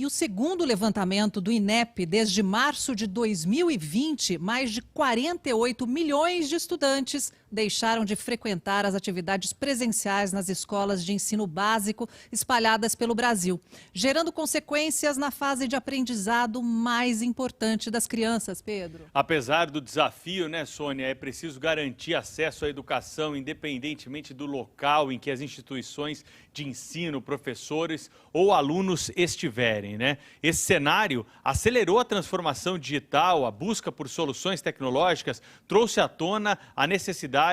E o segundo levantamento do INEP, desde março de 2020, mais de 48 milhões de estudantes deixaram de frequentar as atividades presenciais nas escolas de ensino básico espalhadas pelo Brasil, gerando consequências na fase de aprendizado mais importante das crianças, Pedro. Apesar do desafio, né, Sônia, é preciso garantir acesso à educação independentemente do local em que as instituições de ensino, professores ou alunos estiverem, né? Esse cenário acelerou a transformação digital, a busca por soluções tecnológicas, trouxe à tona a necessidade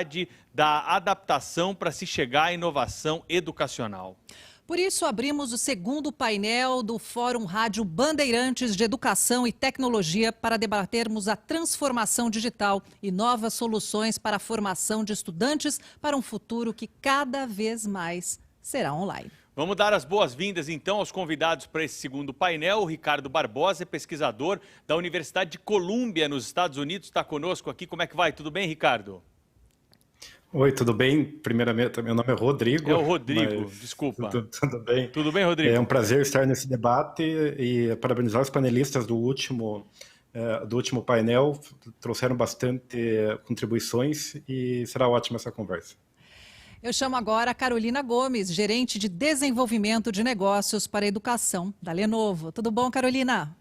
da adaptação para se chegar à inovação educacional. Por isso, abrimos o segundo painel do Fórum Rádio Bandeirantes de Educação e Tecnologia para debatermos a transformação digital e novas soluções para a formação de estudantes para um futuro que cada vez mais será online. Vamos dar as boas-vindas, então, aos convidados para esse segundo painel. O Ricardo Barbosa é pesquisador da Universidade de Colômbia, nos Estados Unidos, está conosco aqui. Como é que vai? Tudo bem, Ricardo? Oi, tudo bem? Primeiramente, meu nome é Rodrigo. É o Rodrigo, desculpa. Tudo bem? Tudo bem, Rodrigo? É um prazer estar nesse debate e parabenizar os panelistas do último painel. Trouxeram bastante contribuições e será ótima essa conversa. Eu chamo agora a Carolina Gomes, gerente de desenvolvimento de negócios para a educação da Lenovo. Tudo bom, Carolina?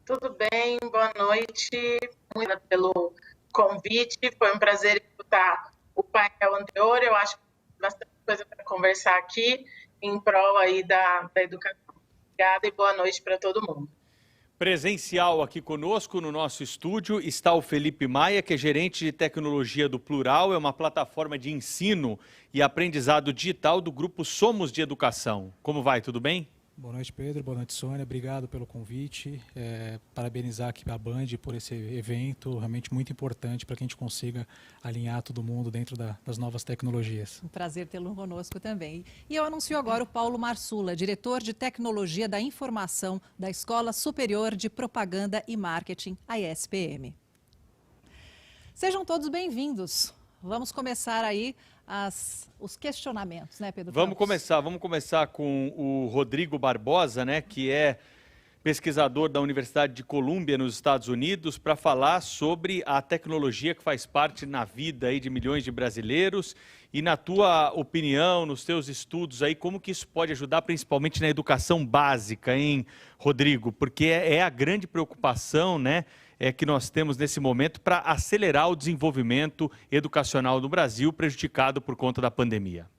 Tudo bem, boa noite. Muito obrigada pelo convite. Foi um prazer escutar o painel anterior. Eu acho que tem bastante coisa para conversar aqui em prol aí da educação. Obrigada e boa noite para todo mundo. Presencial aqui conosco no nosso estúdio está o Felipe Maia, que é gerente de tecnologia do Plural, é uma plataforma de ensino e aprendizado digital do grupo Somos de Educação. Como vai, tudo bem? Boa noite, Pedro. Boa noite, Sônia. Obrigado pelo convite. Parabenizar aqui a Band por esse evento, realmente muito importante para que a gente consiga alinhar todo mundo dentro das novas tecnologias. Um prazer tê-lo conosco também. E eu anuncio agora o Paulo Marsula, diretor de Tecnologia da Informação da Escola Superior de Propaganda e Marketing, a ESPM. Sejam todos bem-vindos. Vamos começar aí os questionamentos, né, Pedro? Vamos começar com o Rodrigo Barbosa, né, que é pesquisador da Universidade de Colômbia, nos Estados Unidos, para falar sobre a tecnologia que faz parte na vida aí de milhões de brasileiros e, na tua opinião, nos teus estudos aí, como que isso pode ajudar principalmente na educação básica, hein, Rodrigo? Porque é a grande preocupação, né, que nós temos nesse momento para acelerar o desenvolvimento educacional no Brasil, prejudicado por conta da pandemia.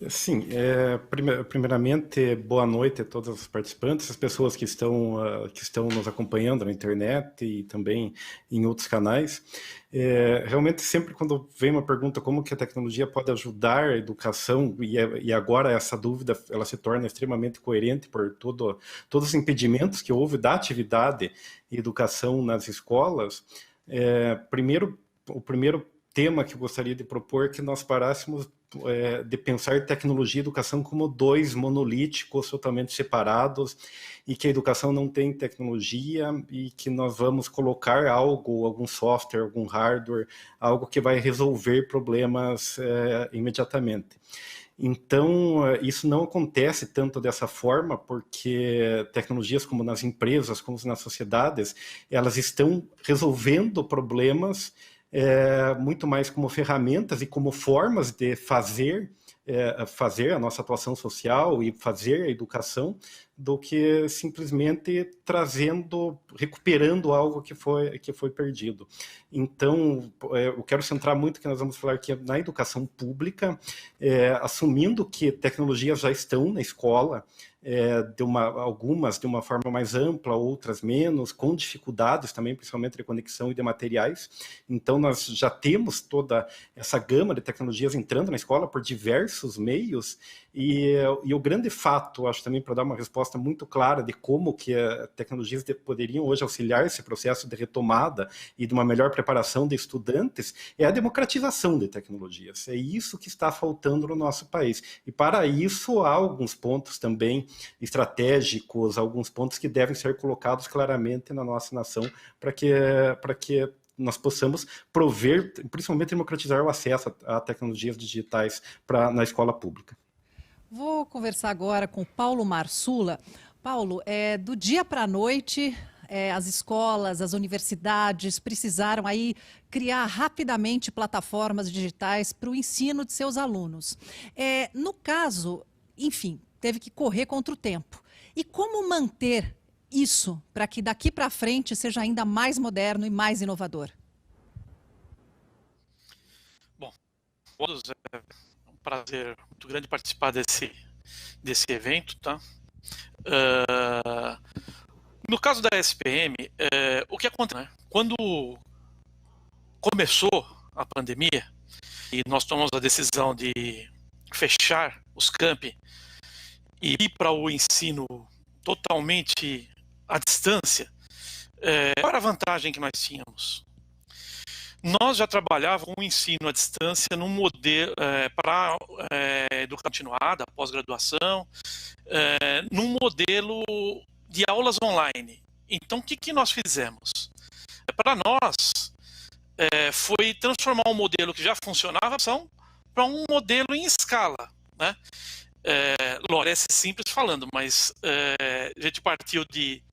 Sim, primeiramente, boa noite a todos os participantes, as pessoas que estão nos acompanhando na internet e também em outros canais. Realmente, sempre quando vem uma pergunta como que a tecnologia pode ajudar a educação, e agora essa dúvida ela se torna extremamente coerente por todos os impedimentos que houve da atividade e educação nas escolas, o primeiro tema que eu gostaria de propor é que nós parássemos de pensar tecnologia e educação como dois monolíticos totalmente separados e que a educação não tem tecnologia e que nós vamos colocar algo, algum software, algum hardware, algo que vai resolver problemas imediatamente. Então, isso não acontece tanto dessa forma, porque tecnologias como nas empresas, como nas sociedades, elas estão resolvendo problemas muito mais como ferramentas e como formas de fazer a nossa atuação social e fazer a educação, do que simplesmente recuperando algo que foi perdido. Então, eu quero centrar muito que nós vamos falar aqui na educação pública, assumindo que tecnologias já estão na escola, algumas de uma forma mais ampla, outras menos, com dificuldades também, principalmente de conexão e de materiais. Então, nós já temos toda essa gama de tecnologias entrando na escola por diversos meios, e o grande fato, acho também, para dar uma resposta muito clara de como que tecnologias poderiam hoje auxiliar esse processo de retomada e de uma melhor preparação de estudantes, é a democratização de tecnologias. É isso que está faltando no nosso país. E para isso há alguns pontos também estratégicos, alguns pontos que devem ser colocados claramente na nossa nação para que nós possamos prover, principalmente democratizar o acesso a tecnologias digitais na escola pública. Vou conversar agora com Paulo Marsula. Paulo, do dia para a noite, as escolas, as universidades precisaram aí criar rapidamente plataformas digitais para o ensino de seus alunos. No caso, enfim, teve que correr contra o tempo. E como manter isso para que daqui para frente seja ainda mais moderno e mais inovador? Bom, todos é um prazer muito grande participar desse evento, tá? No caso da SPM, o que aconteceu, né? Quando começou a pandemia e nós tomamos a decisão de fechar os campi e ir para o ensino totalmente à distância, qual era a vantagem que nós tínhamos? Nós já trabalhávamos o ensino à distância num modelo para educação continuada, pós-graduação, num modelo de aulas online. Então, o que nós fizemos? Para nós, foi transformar um modelo que já funcionava para um modelo em escala, né? Parece simples falando, mas a gente partiu de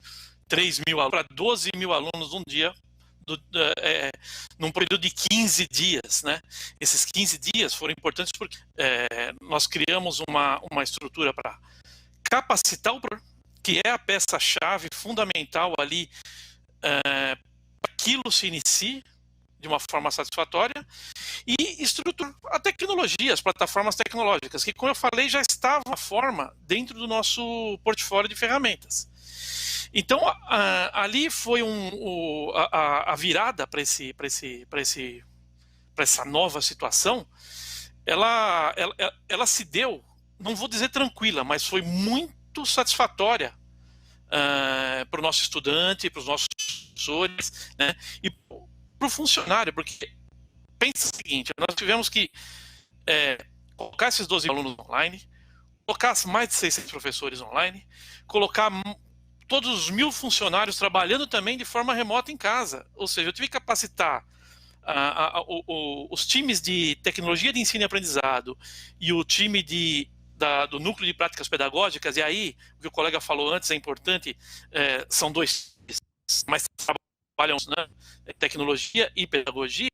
3 mil alunos para 12 mil alunos num dia, num período de 15 dias, né? Esses 15 dias foram importantes porque nós criamos uma estrutura para capacitar o professor, que é a peça-chave fundamental ali para que aquilo se inicie de uma forma satisfatória, e estruturar a tecnologia, as plataformas tecnológicas, que, como eu falei, já estavam à forma dentro do nosso portfólio de ferramentas. Então, ali foi a virada para essa nova situação. Ela se deu, não vou dizer tranquila, mas foi muito satisfatória para o nosso estudante, para os nossos professores, né, e para o funcionário, porque pensa o seguinte: nós tivemos que colocar esses 12 alunos online, colocar mais de 600 professores online, colocar todos os 1.000 funcionários trabalhando também de forma remota em casa. Ou seja, eu tive que capacitar os times de tecnologia de ensino e aprendizado e o time do núcleo de práticas pedagógicas. E aí, o que o colega falou antes é importante, são dois, mas trabalham, né, tecnologia e pedagogia,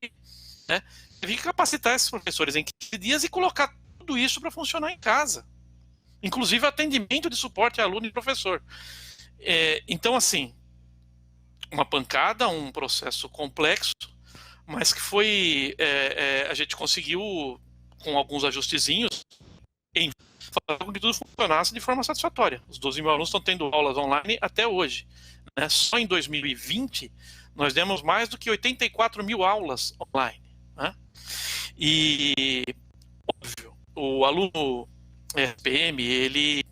né? Tive que capacitar esses professores em 15 dias e colocar tudo isso para funcionar em casa, inclusive atendimento de suporte a aluno e professor. Então, assim, uma pancada, um processo complexo, mas que foi, a gente conseguiu, com alguns ajustezinhos, fazer com que tudo funcionasse de forma satisfatória. Os 12 mil alunos estão tendo aulas online até hoje, né? Só em 2020 nós demos mais do que 84 mil aulas online, né? E, óbvio, o aluno RPM, ele,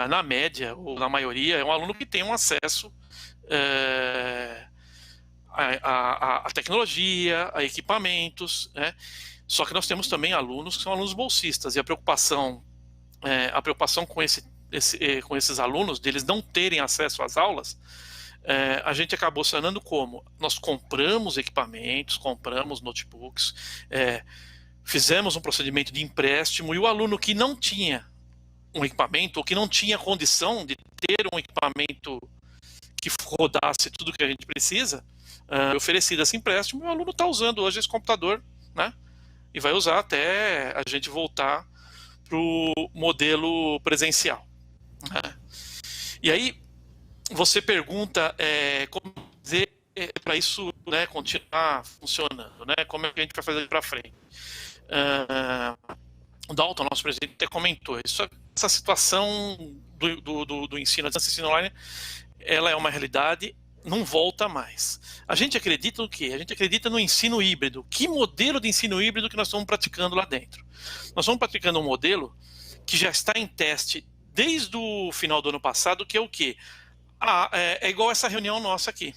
na média, ou na maioria, é um aluno que tem um acesso a tecnologia, a equipamentos, né? Só que nós temos também alunos que são alunos bolsistas, e a preocupação com esses alunos, deles não terem acesso às aulas, a gente acabou sanando como? Nós compramos equipamentos, compramos notebooks, fizemos um procedimento de empréstimo, e o aluno que não tinha um equipamento, ou que não tinha condição de ter um equipamento que rodasse tudo que a gente precisa, oferecido esse empréstimo, e o aluno está usando hoje esse computador, né? E vai usar até a gente voltar para o modelo presencial, né? E aí você pergunta como dizer para isso, né, continuar funcionando, né? Como é que a gente vai fazer para frente? O Dalton, nosso presidente, até comentou essa situação do ensino à distância, ensino online, ela é uma realidade, não volta mais. A gente acredita no quê? A gente acredita no ensino híbrido. Que modelo de ensino híbrido que nós estamos praticando lá dentro? Nós estamos praticando um modelo que já está em teste desde o final do ano passado, que é o quê? É igual essa reunião nossa aqui.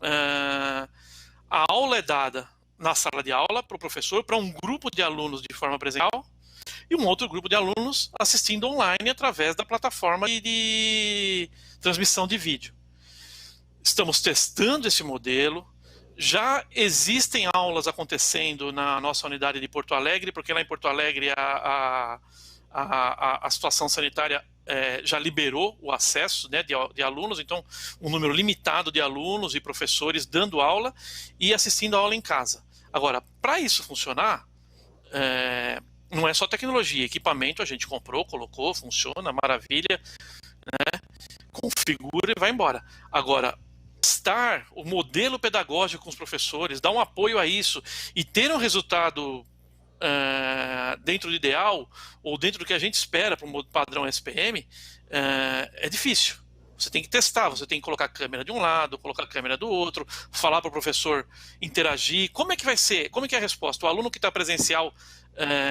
A aula é dada na sala de aula para o professor, para um grupo de alunos de forma presencial, e um outro grupo de alunos assistindo online através da plataforma de transmissão de vídeo. Estamos testando esse modelo, já existem aulas acontecendo na nossa unidade de Porto Alegre, porque lá em Porto Alegre a a situação sanitária já liberou o acesso, né, de alunos, então um número limitado de alunos e professores dando aula e assistindo a aula em casa. Agora, para isso funcionar, não é só tecnologia, equipamento a gente comprou, colocou, funciona, maravilha, né, configura e vai embora. Agora, testar o modelo pedagógico com os professores, dar um apoio a isso e ter um resultado dentro do ideal ou dentro do que a gente espera para o padrão SPM, é difícil. Você tem que testar, você tem que colocar a câmera de um lado, colocar a câmera do outro, falar para o professor interagir. Como é que vai ser? Como é que é a resposta? O aluno que está presencial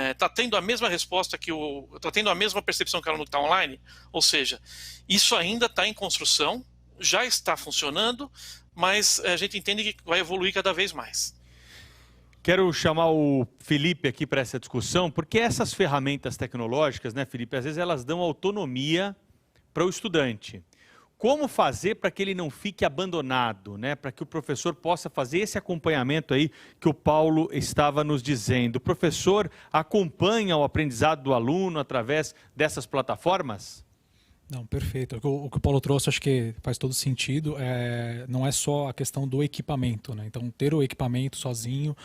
está tendo a mesma resposta está tendo a mesma percepção que o aluno que está online? Ou seja, isso ainda está em construção, já está funcionando, mas a gente entende que vai evoluir cada vez mais. Quero chamar o Felipe aqui para essa discussão, porque essas ferramentas tecnológicas, né, Felipe, às vezes elas dão autonomia para o estudante. Como fazer para que ele não fique abandonado, né? Para que o professor possa fazer esse acompanhamento aí que o Paulo estava nos dizendo. O professor acompanha o aprendizado do aluno através dessas plataformas? Não, perfeito. O que o Paulo trouxe, acho que faz todo sentido. Não é só a questão do equipamento, né? Então, ter o equipamento sozinho,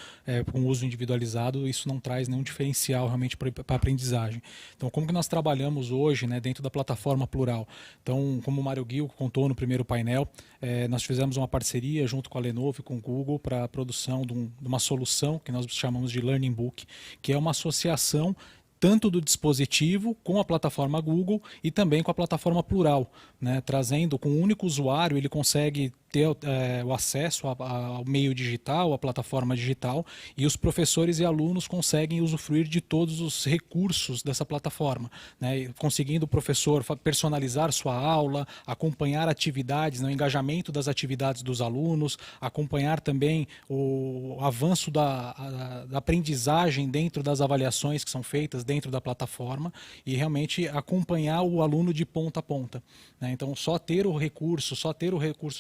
com uso individualizado, isso não traz nenhum diferencial realmente para a aprendizagem. Então, como que nós trabalhamos hoje, né, dentro da plataforma Plural? Então, como o Mário Ghio contou no primeiro painel, nós fizemos uma parceria junto com a Lenovo e com o Google para a produção de uma solução que nós chamamos de Learning Book, que é uma associação tanto do dispositivo com a plataforma Google e também com a plataforma Plural, né? Trazendo com um único usuário, ele consegue ter o acesso ao meio digital, à plataforma digital, e os professores e alunos conseguem usufruir de todos os recursos dessa plataforma, né? Conseguindo o professor personalizar sua aula, acompanhar atividades, né? O engajamento das atividades dos alunos, acompanhar também o avanço da aprendizagem dentro das avaliações que são feitas dentro da plataforma e realmente acompanhar o aluno de ponta a ponta, né? Então, só ter o recurso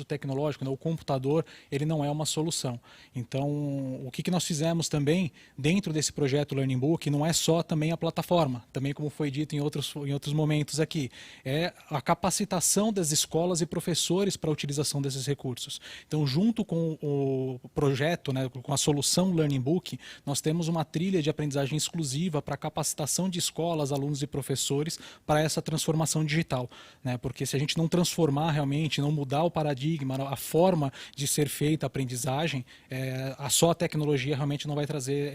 tecnológico, né, o computador, ele não é uma solução. Então, o que nós fizemos também dentro desse projeto Learning Book não é só também a plataforma, também como foi dito em outros momentos aqui, é a capacitação das escolas e professores para a utilização desses recursos. Então, junto com o projeto, né, com a solução Learning Book, nós temos uma trilha de aprendizagem exclusiva para capacitação de escolas, alunos e professores para essa transformação digital, né? Porque se a gente não transformar realmente, não mudar o paradigma, a forma de ser feita a aprendizagem, só a tecnologia realmente não vai trazer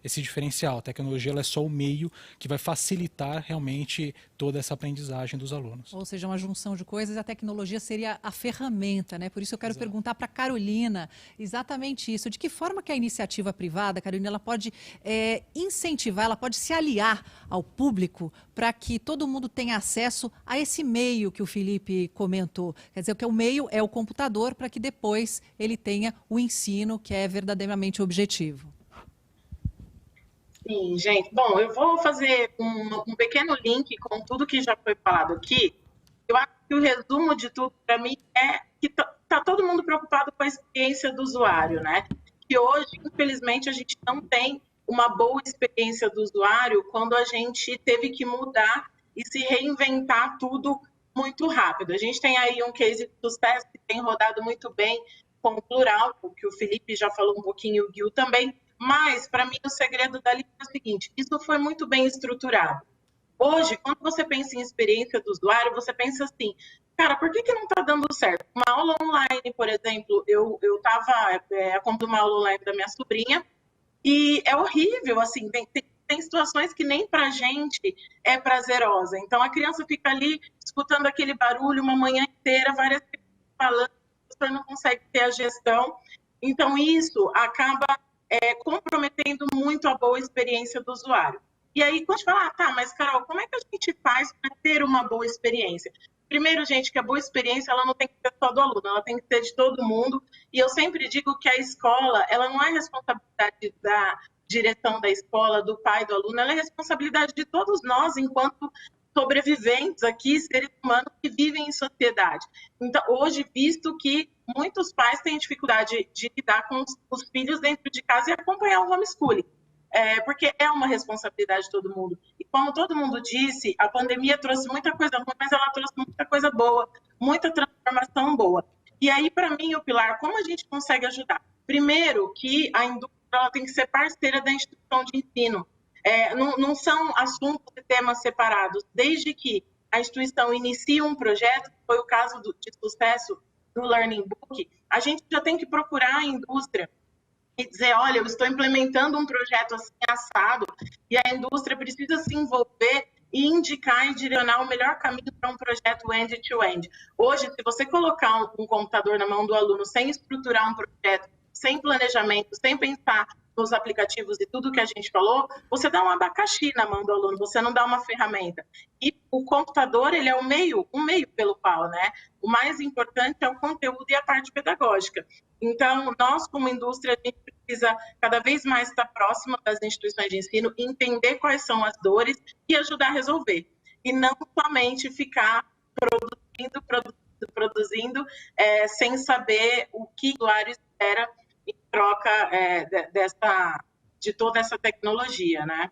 esse diferencial. A tecnologia ela é só o meio que vai facilitar realmente toda essa aprendizagem dos alunos. Ou seja, uma junção de coisas, a tecnologia seria a ferramenta, né? Por isso eu quero perguntar para a Carolina exatamente isso. De que forma que a iniciativa privada, Carolina, ela pode incentivar, ela pode se aliar ao público para que todo mundo tenha acesso a esse meio que o Felipe comentou? Quer dizer, que o meio é o computador para que depois ele tenha o ensino que é verdadeiramente objetivo. Sim, gente. Bom, eu vou fazer um pequeno link com tudo que já foi falado aqui. Eu acho que o resumo de tudo, para mim, é que tá todo mundo preocupado com a experiência do usuário, né? Que hoje, infelizmente, a gente não tem uma boa experiência do usuário quando a gente teve que mudar e se reinventar tudo muito rápido. A gente tem aí um case de sucesso que tem rodado muito bem com o Plural, que o Felipe já falou um pouquinho, o Ghio também, mas, para mim, o segredo dali é o seguinte: isso foi muito bem estruturado. Hoje, quando você pensa em experiência do usuário, você pensa assim, cara, por que não está dando certo? Uma aula online, por exemplo, eu estava acompanhando uma aula online da minha sobrinha e é horrível, assim, tem situações que nem para a gente é prazerosa. Então, a criança fica ali escutando aquele barulho uma manhã inteira, várias pessoas falando, o professor não consegue ter a gestão. Então, isso acaba comprometendo muito a boa experiência do usuário. E aí, quando a gente fala, tá, mas Carol, como é que a gente faz para ter uma boa experiência? Primeiro, gente, que a boa experiência ela não tem que ser só do aluno, ela tem que ser de todo mundo. E eu sempre digo que a escola, ela não é responsabilidade da direção da escola, do pai, do aluno, ela é responsabilidade de todos nós, enquanto sobreviventes aqui, seres humanos que vivem em sociedade. Então, hoje, visto que muitos pais têm dificuldade de lidar com os filhos dentro de casa e acompanhar o homeschooling, porque é uma responsabilidade de todo mundo. E como todo mundo disse, a pandemia trouxe muita coisa ruim, mas ela trouxe muita coisa boa, muita transformação boa. E aí, para mim, o pilar, como a gente consegue ajudar? Primeiro, que a indústria ela tem que ser parceira da instituição de ensino. Não são assuntos e temas separados. Desde que a instituição inicia um projeto, que foi o caso de sucesso do Learning Book, a gente já tem que procurar a indústria e dizer, olha, eu estou implementando um projeto assim assado, e a indústria precisa se envolver e indicar e direcionar o melhor caminho para um projeto end-to-end. Hoje, se você colocar um computador na mão do aluno sem estruturar um projeto, sem planejamento, sem pensar nos aplicativos e tudo que a gente falou, você dá um abacaxi na mão do aluno, você não dá uma ferramenta. E o computador, ele é um meio pelo qual, né? O mais importante é o conteúdo e a parte pedagógica. Então, nós, como indústria, a gente precisa cada vez mais estar próxima das instituições de ensino, entender quais são as dores e ajudar a resolver. E não somente ficar produzindo sem saber o que o usuário espera em troca de toda essa tecnologia, né?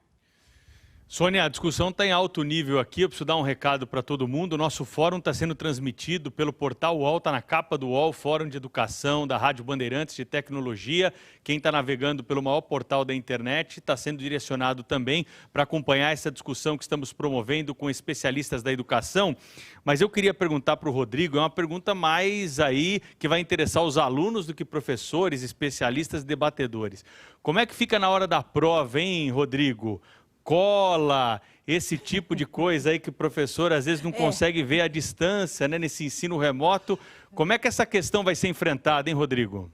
Sônia, a discussão está em alto nível aqui, eu preciso dar um recado para todo mundo. O nosso fórum está sendo transmitido pelo portal UOL, está na capa do UOL, Fórum de Educação da Rádio Bandeirantes de Tecnologia. Quem está navegando pelo maior portal da internet está sendo direcionado também para acompanhar essa discussão que estamos promovendo com especialistas da educação. Mas eu queria perguntar para o Rodrigo, é uma pergunta mais aí que vai interessar os alunos do que professores, especialistas e debatedores. Como é que fica na hora da prova, hein, Rodrigo? Cola, esse tipo de coisa aí que o professor às vezes não consegue ver à distância, né, nesse ensino remoto. Como é que essa questão vai ser enfrentada, hein, Rodrigo?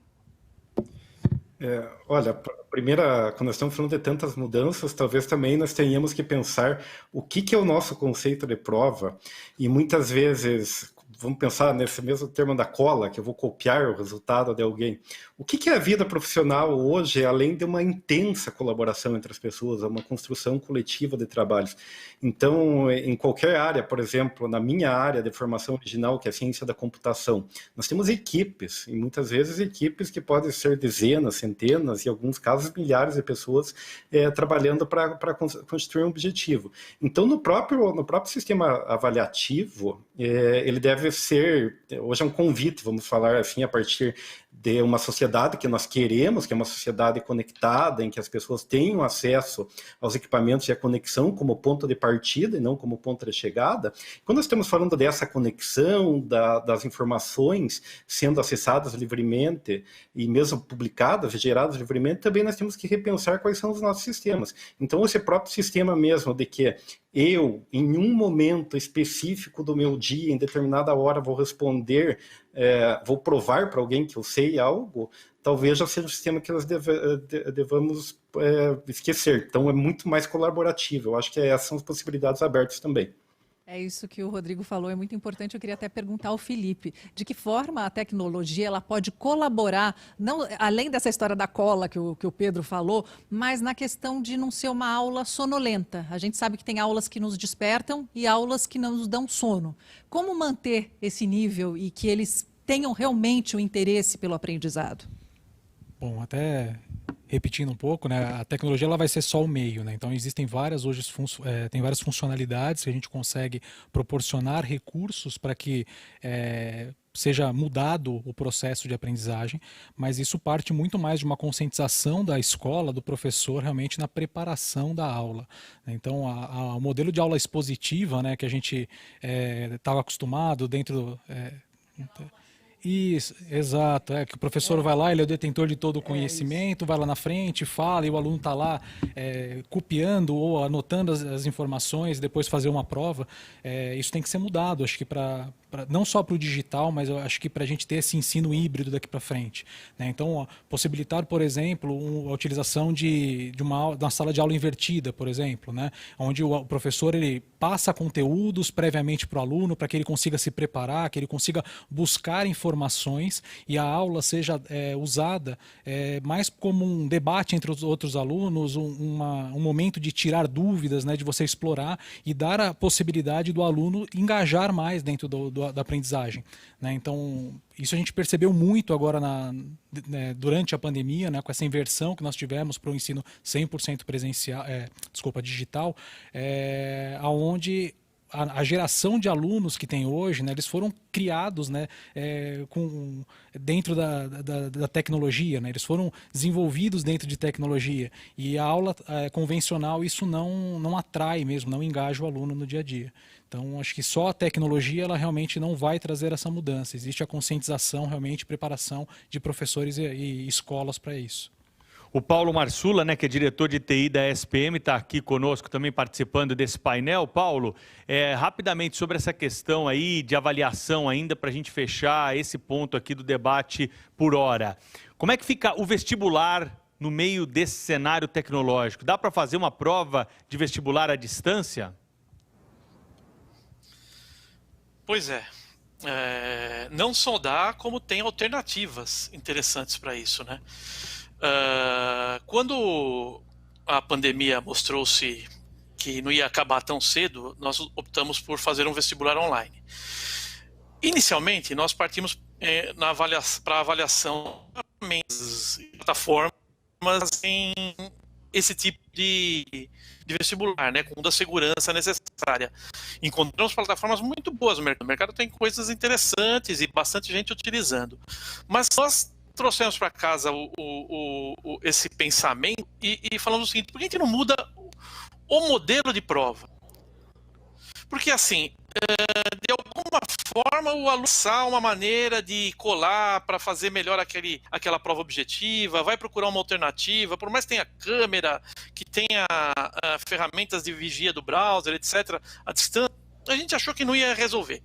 Olha, primeira, quando nós estamos falando de tantas mudanças, talvez também nós tenhamos que pensar o que é o nosso conceito de prova, e muitas vezes, vamos pensar nesse mesmo termo da cola, que eu vou copiar o resultado de alguém. O que é a vida profissional hoje, além de uma intensa colaboração entre as pessoas, uma construção coletiva de trabalhos? Então, em qualquer área, por exemplo, na minha área de formação original, que é a ciência da computação, nós temos equipes, e muitas vezes equipes que podem ser dezenas, centenas, e em alguns casos milhares de pessoas trabalhando para construir um objetivo. Então, no próprio sistema avaliativo, ele deve ser, hoje é um convite, vamos falar assim, a partir de uma sociedade que nós queremos, que é uma sociedade conectada, em que as pessoas tenham acesso aos equipamentos e a conexão como ponto de partida e não como ponto de chegada. Quando nós estamos falando dessa conexão, das informações sendo acessadas livremente e mesmo publicadas, geradas livremente, também nós temos que repensar quais são os nossos sistemas. Então, esse próprio sistema mesmo de que eu, em um momento específico do meu dia, em determinada hora, vou responder, vou provar para alguém que eu sei algo, talvez já seja um sistema que nós devamos esquecer. Então, é muito mais colaborativo. Eu acho que essas são as possibilidades abertas também. É isso que o Rodrigo falou, é muito importante. Eu queria até perguntar ao Felipe, de que forma a tecnologia ela pode colaborar, não, além dessa história da cola que o Pedro falou, mas na questão de não ser uma aula sonolenta. A gente sabe que tem aulas que nos despertam e aulas que não nos dão sono. Como manter esse nível e que eles tenham realmente o interesse pelo aprendizado? Bom, até repetindo um pouco, né, a tecnologia ela vai ser só o meio, né? Então existem várias tem várias funcionalidades que a gente consegue proporcionar recursos para que seja mudado o processo de aprendizagem, mas isso parte muito mais de uma conscientização da escola, do professor, realmente na preparação da aula. Então, o modelo de aula expositiva, né, que a gente estava acostumado dentro Isso, exato. Que o professor vai lá, ele é o detentor de todo o conhecimento, vai lá na frente, fala, e o aluno está lá copiando ou anotando as informações, depois fazer uma prova. Isso tem que ser mudado, acho que não só para o digital, mas eu acho que para a gente ter esse ensino híbrido daqui para frente, né? Então, possibilitar, por exemplo, a utilização de uma sala de aula invertida, por exemplo, né? Onde o professor ele passa conteúdos previamente para o aluno, para que ele consiga se preparar, que ele consiga buscar informações informações e a aula seja usada mais como um debate entre os outros alunos, um momento de tirar dúvidas, né, de você explorar e dar a possibilidade do aluno engajar mais dentro da aprendizagem, né? Então, isso a gente percebeu muito agora durante a pandemia, né, com essa inversão que nós tivemos para o ensino 100% digital, onde a geração de alunos que tem hoje, né, eles foram criados, né, dentro da tecnologia, né, eles foram desenvolvidos dentro de tecnologia. E a aula convencional, isso não atrai mesmo, não engaja o aluno no dia a dia. Então, acho que só a tecnologia ela realmente não vai trazer essa mudança. Existe a conscientização, realmente, preparação de professores e escolas para isso. O Paulo Marsula, né, que é diretor de TI da SPM, está aqui conosco também participando desse painel. Paulo, rapidamente sobre essa questão aí de avaliação ainda, para a gente fechar esse ponto aqui do debate por hora. Como é que fica o vestibular no meio desse cenário tecnológico? Dá para fazer uma prova de vestibular à distância? Pois é. Não só dá, como tem alternativas interessantes para isso, né? Quando a pandemia mostrou-se que não ia acabar tão cedo, nós optamos por fazer um vestibular online. Inicialmente, nós partimos para avaliação de plataformas em esse tipo de vestibular, né, com toda a segurança necessária. Encontramos plataformas muito boas no mercado. O mercado tem coisas interessantes e bastante gente utilizando. Mas nós trouxemos para casa esse pensamento e falamos o seguinte: por que a gente não muda o modelo de prova? Porque assim, de alguma forma o aluno sabe uma maneira de colar para fazer melhor aquela prova objetiva, vai procurar uma alternativa, por mais que tenha câmera, que tenha ferramentas de vigia do browser, etc., a distância, a gente achou que não ia resolver.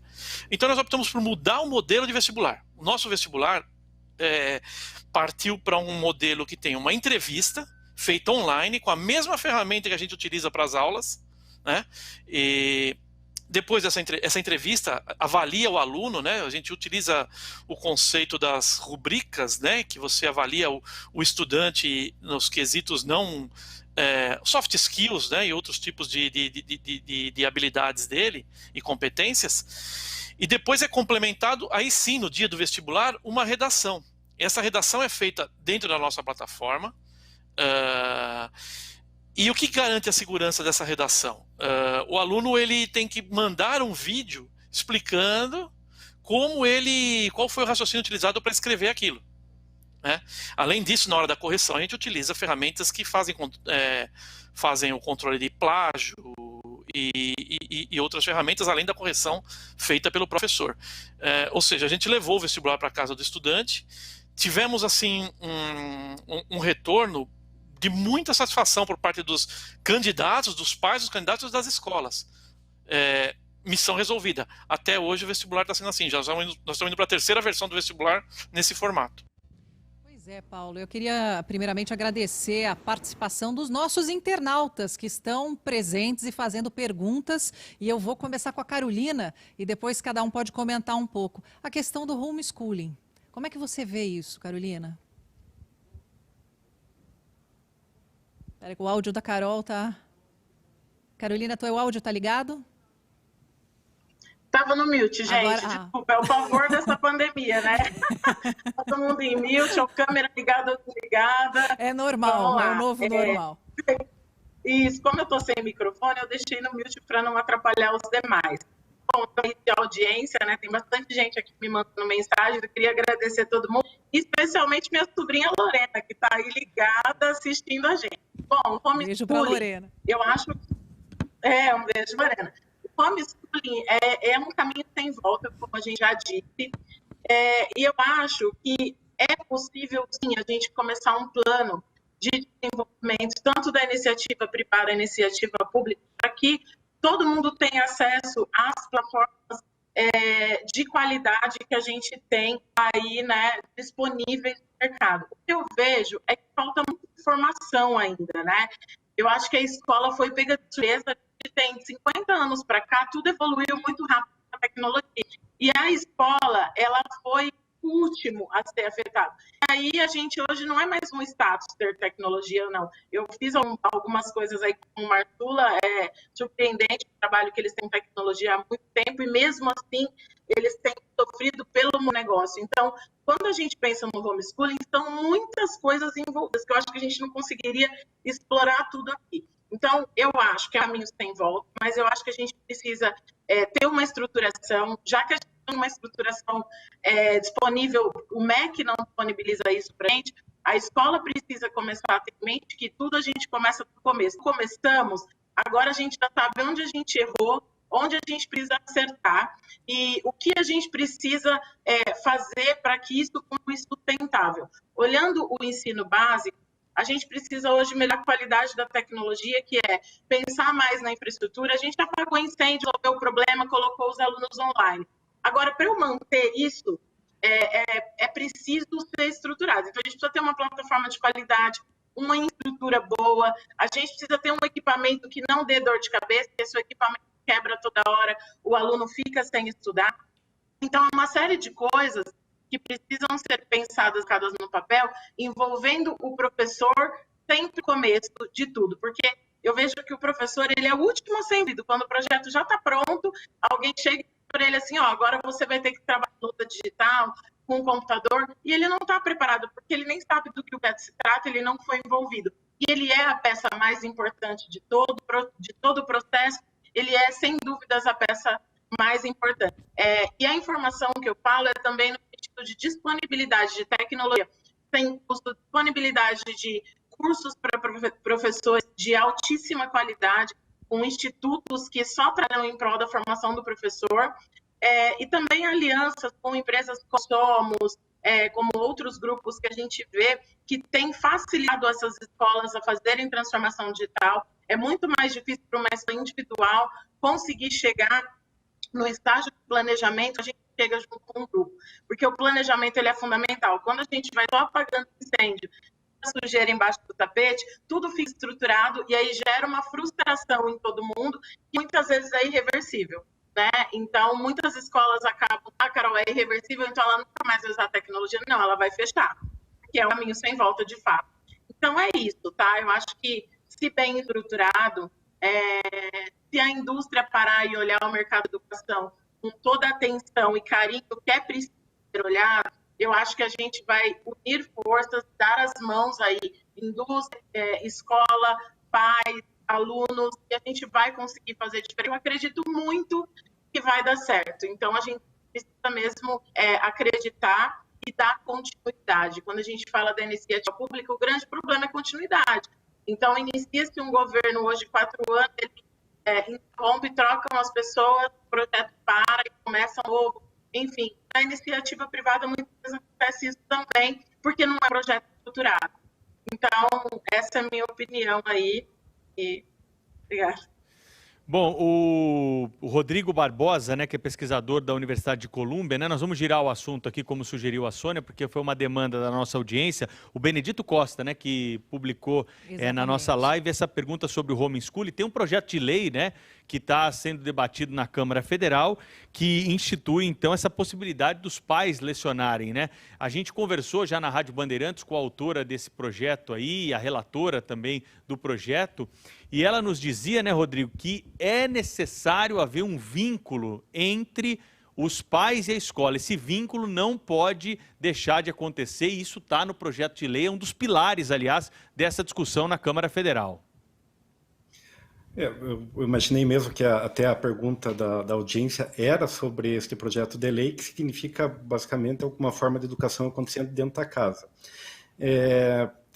Então nós optamos por mudar o modelo de vestibular. O nosso vestibular partiu para um modelo que tem uma entrevista feita online, com a mesma ferramenta que a gente utiliza para as aulas, né? E depois dessa entrevista, avalia o aluno, né? A gente utiliza o conceito das rubricas, né? Que você avalia o estudante nos quesitos não soft skills, né? E outros tipos de habilidades dele e competências. E depois é complementado, aí sim, no dia do vestibular, uma redação. Essa redação é feita dentro da nossa plataforma. E o que garante a segurança dessa redação? O aluno ele tem que mandar um vídeo explicando qual foi o raciocínio utilizado para escrever aquilo, né? Além disso, na hora da correção, a gente utiliza ferramentas que fazem o controle de plágio e outras ferramentas, além da correção feita pelo professor. Ou seja, a gente levou o vestibular para a casa do estudante, tivemos assim um retorno de muita satisfação por parte dos candidatos, dos pais dos candidatos das escolas. Missão resolvida. Até hoje o vestibular está sendo assim. Nós estamos indo para a terceira versão do vestibular nesse formato. Pois é, Paulo. Eu queria primeiramente agradecer a participação dos nossos internautas que estão presentes e fazendo perguntas. E eu vou começar com a Carolina e depois cada um pode comentar um pouco. A questão do homeschooling. Como é que você vê isso, Carolina? Espera que o áudio da Carol tá... Carolina, teu áudio tá ligado? Tava no mute, gente. Agora, Desculpa, é o favor dessa pandemia, né? Todo mundo em mute, ou câmera ligada ou desligada. É normal, é o novo normal. Isso, como eu tô sem microfone, eu deixei no mute para não atrapalhar os demais. Bom, de audiência, né? Tem bastante gente aqui me mandando mensagem. Eu queria agradecer a todo mundo, especialmente minha sobrinha Lorena, que está aí ligada assistindo a gente. Bom, beijo para Lorena. Eu acho um beijo, Lorena. O homeschooling é um caminho sem volta, como a gente já disse. E eu acho que é possível, sim, a gente começar um plano de desenvolvimento, tanto da iniciativa privada, da iniciativa pública, para que todo mundo tenha acesso às plataformas de qualidade que a gente tem aí, né, disponíveis no mercado. O que eu vejo é que falta muita informação ainda, né? Eu acho que a escola foi pega de surpresa, tem 50 anos para cá, tudo evoluiu muito rápido na tecnologia. E a escola, ela foi o último a ser afetado. Aí a gente hoje não é mais um status ter tecnologia ou não. Eu fiz algumas coisas aí com o Martula, é surpreendente o trabalho que eles têm em tecnologia há muito tempo, e mesmo assim eles têm sofrido pelo negócio. Então, quando a gente pensa no homeschooling, são muitas coisas envolvidas que eu acho que a gente não conseguiria explorar tudo aqui. Então, eu acho que é caminho sem volta, mas eu acho que a gente precisa ter uma estruturação, já que a gente tem uma estruturação disponível, o MEC não disponibiliza isso para a gente, a escola precisa começar a ter em mente que tudo a gente começa do começo. Começamos, agora a gente já sabe onde a gente errou, onde a gente precisa acertar e o que a gente precisa fazer para que isso continue sustentável. Olhando o ensino básico, a gente precisa hoje melhorar a qualidade da tecnologia, que é pensar mais na infraestrutura. A gente apagou incêndio, resolveu o problema, colocou os alunos online. Agora, para eu manter isso, é preciso ser estruturado. Então, a gente precisa ter uma plataforma de qualidade, uma infraestrutura boa, a gente precisa ter um equipamento que não dê dor de cabeça, porque se o equipamento quebra toda hora, o aluno fica sem estudar. Então, é uma série de coisas que precisam ser pensadas no papel, envolvendo o professor sempre no começo de tudo, porque eu vejo que o professor ele é o último a ser envolvido. Quando o projeto já está pronto, alguém chega para ele assim, agora você vai ter que trabalhar com luta digital, com o computador, e ele não está preparado, porque ele nem sabe do que o projeto se trata, ele não foi envolvido. E ele é a peça mais importante de todo o processo, ele é, sem dúvidas, a peça mais importante. E a informação que eu falo é também no sentido de disponibilidade de tecnologia, tem custo, disponibilidade de cursos para professores de altíssima qualidade, com institutos que só trabalham em prol da formação do professor, e também alianças com empresas como Somos, como outros grupos que a gente vê que têm facilitado essas escolas a fazerem transformação digital. É muito mais difícil para uma escola individual conseguir chegar no estágio de planejamento, a gente chega junto com um grupo, porque o planejamento ele é fundamental. Quando a gente vai só apagando incêndio, sujeira embaixo do tapete, tudo fica estruturado e aí gera uma frustração em todo mundo, que muitas vezes é irreversível, né? Então, muitas escolas acabam, Carol, é irreversível, então ela nunca mais vai usar a tecnologia. Não, ela vai fechar, que é um caminho sem volta de fato. Então, é isso, tá? Eu acho que, se bem estruturado, se a indústria parar e olhar o mercado de educação com toda a atenção e carinho que é preciso ser olhado, eu acho que a gente vai unir forças, dar as mãos aí, indústria, escola, pais, alunos, e a gente vai conseguir fazer diferença. Eu acredito muito que vai dar certo. Então, a gente precisa mesmo acreditar e dar continuidade. Quando a gente fala da iniciativa pública, o grande problema é continuidade. Então, inicia-se um governo hoje, 4 anos, ele interrompe, trocam as pessoas, o projeto para e começa novo. Enfim, na iniciativa privada muitas vezes acontece isso também, porque não é um projeto estruturado. Então, essa é a minha opinião aí. E obrigada. Bom, o Rodrigo Barbosa, né, que é pesquisador da Universidade de Colômbia, né, nós vamos girar o assunto aqui, como sugeriu a Sônia, porque foi uma demanda da nossa audiência. O Benedito Costa, né, que publicou na nossa live essa pergunta sobre o homeschooling. Tem um projeto de lei, né, que está sendo debatido na Câmara Federal, que institui, então, essa possibilidade dos pais lecionarem, né? A gente conversou já na Rádio Bandeirantes com a autora desse projeto aí, a relatora também do projeto, e ela nos dizia, né, Rodrigo, que é necessário haver um vínculo entre os pais e a escola. Esse vínculo não pode deixar de acontecer, e isso está no projeto de lei, é um dos pilares, aliás, dessa discussão na Câmara Federal. Eu imaginei mesmo que até a pergunta da audiência era sobre este projeto de lei, que significa basicamente alguma forma de educação acontecendo dentro da casa.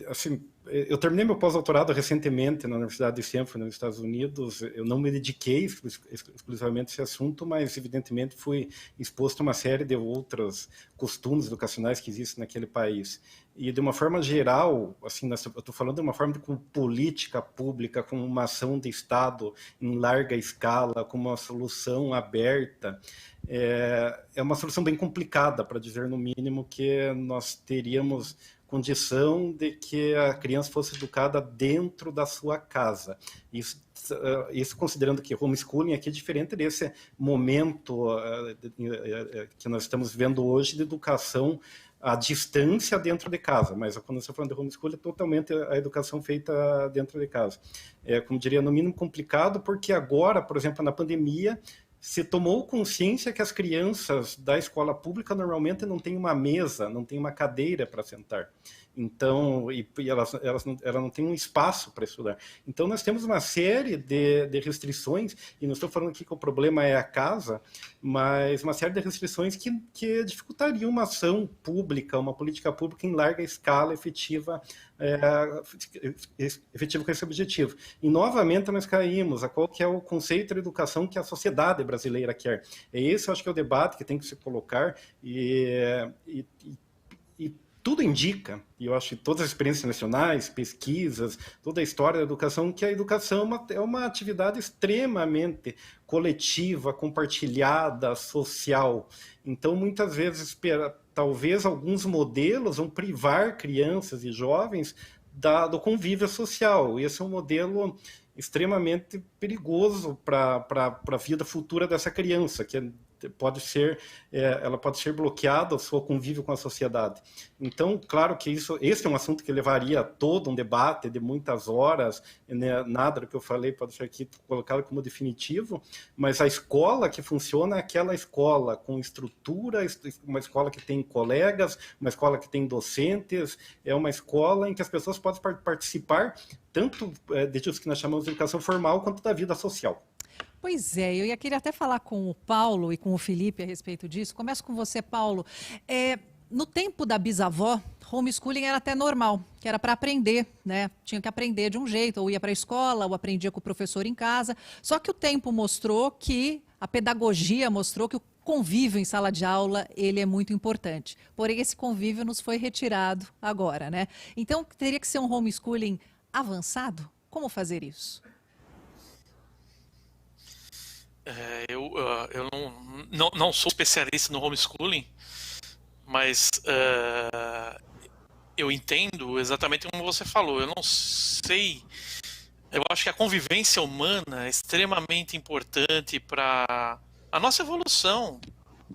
Assim, eu terminei meu pós-doutorado recentemente na Universidade de Stanford, nos Estados Unidos. Eu não me dediquei exclusivamente a esse assunto, mas evidentemente fui exposto a uma série de outros costumes educacionais que existem naquele país. E de uma forma geral, assim, eu estou falando de uma forma de política pública, com uma ação de Estado em larga escala, com uma solução aberta. É uma solução bem complicada, para dizer no mínimo, que nós teríamos condição de que a criança fosse educada dentro da sua casa. Isso considerando que homeschooling aqui é diferente desse momento que nós estamos vivendo hoje de educação à distância dentro de casa, mas quando você está falando de homeschooling, é totalmente a educação feita dentro de casa. Como diria, no mínimo complicado, porque agora, por exemplo, na pandemia, se tomou consciência que as crianças da escola pública normalmente não têm uma mesa, não têm uma cadeira para sentar. Então, elas não têm um espaço para estudar. Então, nós temos uma série de restrições, e não estou falando aqui que o problema é a casa, mas uma série de restrições que dificultariam uma ação pública, uma política pública em larga escala efetiva com esse objetivo. E, novamente, nós caímos a qual que é o conceito de educação que a sociedade brasileira quer. Esse, eu acho que é o debate que tem que se colocar, e tudo indica, e eu acho que todas as experiências nacionais, pesquisas, toda a história da educação, que a educação é uma atividade extremamente coletiva, compartilhada, social. Então, muitas vezes, talvez alguns modelos vão privar crianças e jovens do convívio social. Esse é um modelo extremamente perigoso para a vida futura dessa criança, que ela pode ser bloqueada o seu convívio com a sociedade. Então, claro que esse é um assunto que levaria a todo um debate de muitas horas, né? Nada do que eu falei pode ser aqui colocado como definitivo, mas a escola que funciona é aquela escola com estrutura, uma escola que tem colegas, uma escola que tem docentes, é uma escola em que as pessoas podem participar tanto disso que nós chamamos de educação formal, quanto da vida social. Pois é, eu ia querer até falar com o Paulo e com o Felipe a respeito disso. Começo com você, Paulo. No tempo da bisavó, homeschooling era até normal, que era para aprender, né? Tinha que aprender de um jeito, ou ia para a escola, ou aprendia com o professor em casa. Só que o tempo mostrou que, a pedagogia mostrou que o convívio em sala de aula, ele é muito importante. Porém, esse convívio nos foi retirado agora, né? Então, teria que ser um homeschooling avançado? Como fazer isso? Eu não sou especialista no homeschooling, mas eu entendo exatamente como você falou. Eu não sei. Eu acho que a convivência humana é extremamente importante para a nossa evolução,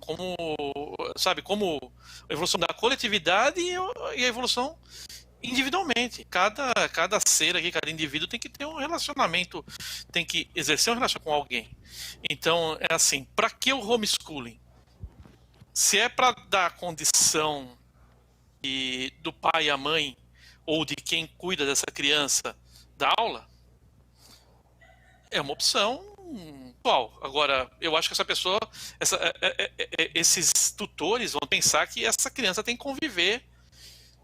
como a evolução da coletividade e a evolução individualmente. Cada ser aqui, cada indivíduo tem que ter um relacionamento, tem que exercer um relacionamento com alguém. Então, é assim, para que o homeschooling? Se é para dar condição do pai e a mãe, ou de quem cuida dessa criança, da aula, é uma opção atual. Agora, eu acho que essa pessoa, esses tutores vão pensar que essa criança tem que conviver